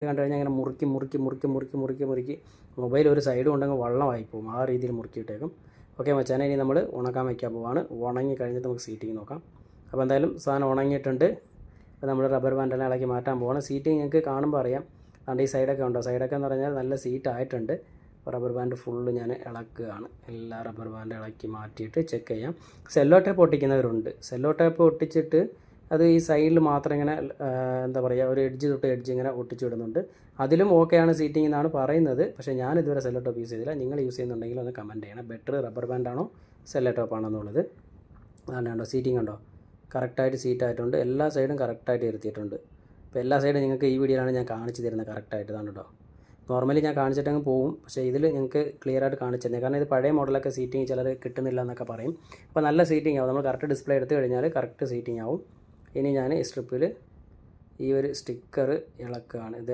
കണ്ടു കഴിഞ്ഞാൽ ഇങ്ങനെ മുറുക്കി മൊബൈൽ ഒരു സൈഡ് കൊണ്ടങ്ങ് വള്ളമായി പോകും. ആ രീതിയിൽ മുറുക്കിയിട്ടേക്കും. ഓക്കെ മച്ചാനെ, ഇനി നമ്മൾ ഉണക്കാൻ വയ്ക്കാൻ പോവാണ്. ഉണങ്ങി കഴിഞ്ഞിട്ട് നമുക്ക് സീറ്റിങ് നോക്കാം. അപ്പോൾ എന്തായാലും സാധനം ഉണങ്ങിയിട്ടുണ്ട്. അപ്പോൾ നമ്മൾ റബ്ബർ ബാൻഡെല്ലാം ഇളക്കി മാറ്റാൻ പോവാണ്. സീറ്റിങ് നിങ്ങൾക്ക് കാണുമ്പോൾ അറിയാം. അതുകൊണ്ട് ഈ സൈഡൊക്കെ ഉണ്ടോ, സൈഡൊക്കെ എന്ന് പറഞ്ഞാൽ നല്ല സീറ്റ് ആയിട്ടുണ്ട്. റബ്ബർ ബാൻഡ് ഫുള്ള് ഞാൻ ഇളക്കുകയാണ്. എല്ലാ റബ്ബർ ബാൻഡ് ഇളക്കി മാറ്റിയിട്ട് ചെക്ക് ചെയ്യാം. സെല്ലോ ടേപ്പ് ഒട്ടിക്കുന്നവരുണ്ട്. സെല്ലോ ടേപ്പ് ഒട്ടിച്ചിട്ട് അത് ഈ സൈഡിൽ മാത്രം ഇങ്ങനെ എന്താ പറയുക, ഒരു എഡ്ജ് തൊട്ട് എഡ്ജ് ഇങ്ങനെ ഒട്ടിച്ചു വിടുന്നുണ്ട്. അതിലും ഓക്കെയാണ് സീറ്റിംഗ് എന്നാണ് പറയുന്നത്. പക്ഷേ ഞാനിതുവരെ സെല്ലോ ടോപ്പ് യൂസ് ചെയ്തില്ല. നിങ്ങൾ യൂസ് ചെയ്യുന്നുണ്ടെങ്കിൽ ഒന്ന് കമൻറ്റ് ചെയ്യണം. ബെറ്റർ റബ്ബർ ബാൻഡാണോ സെല്ലോ ടോപ്പാണോ എന്നുള്ളത്. അതാണ് കണ്ടോ, സീറ്റിംഗ് ഉണ്ടോ, കറക്റ്റായിട്ട് സീറ്റായിട്ടുണ്ട്. എല്ലാ സൈഡും കറക്റ്റായിട്ട് ഇരുത്തിയിട്ടുണ്ട്. ഇപ്പോൾ എല്ലാ സൈഡും നിങ്ങൾക്ക് ഈ വീഡിയോയിലാണ് ഞാൻ കാണിച്ചു തരുന്നത് കറക്റ്റായിട്ട്. ഇതാണ് കേട്ടോ. നോർമലി ഞാൻ കാണിച്ചിട്ടങ്ങ് പോവും, പക്ഷേ ഇതിൽ നിങ്ങൾക്ക് ക്ലിയർ ആയിട്ട് കാണിച്ചു തന്നെ. കാരണം ഇത് പഴയ മോഡലൊക്കെ സീറ്റിംഗ് ചിലർ കിട്ടുന്നില്ല എന്നൊക്കെ പറയും. അപ്പോൾ നല്ല സീറ്റിംഗ് ആവും. നമ്മൾ കറക്റ്റ് ഡിസ്പ്ലേ എടുത്തു കഴിഞ്ഞാൽ കറക്റ്റ് സീറ്റിംഗ് ആവും. ഇനി ഞാൻ ഈ സ്ട്രിപ്പിൽ ഈ ഒരു സ്റ്റിക്കർ ഇളക്കുകയാണ്. ഇത്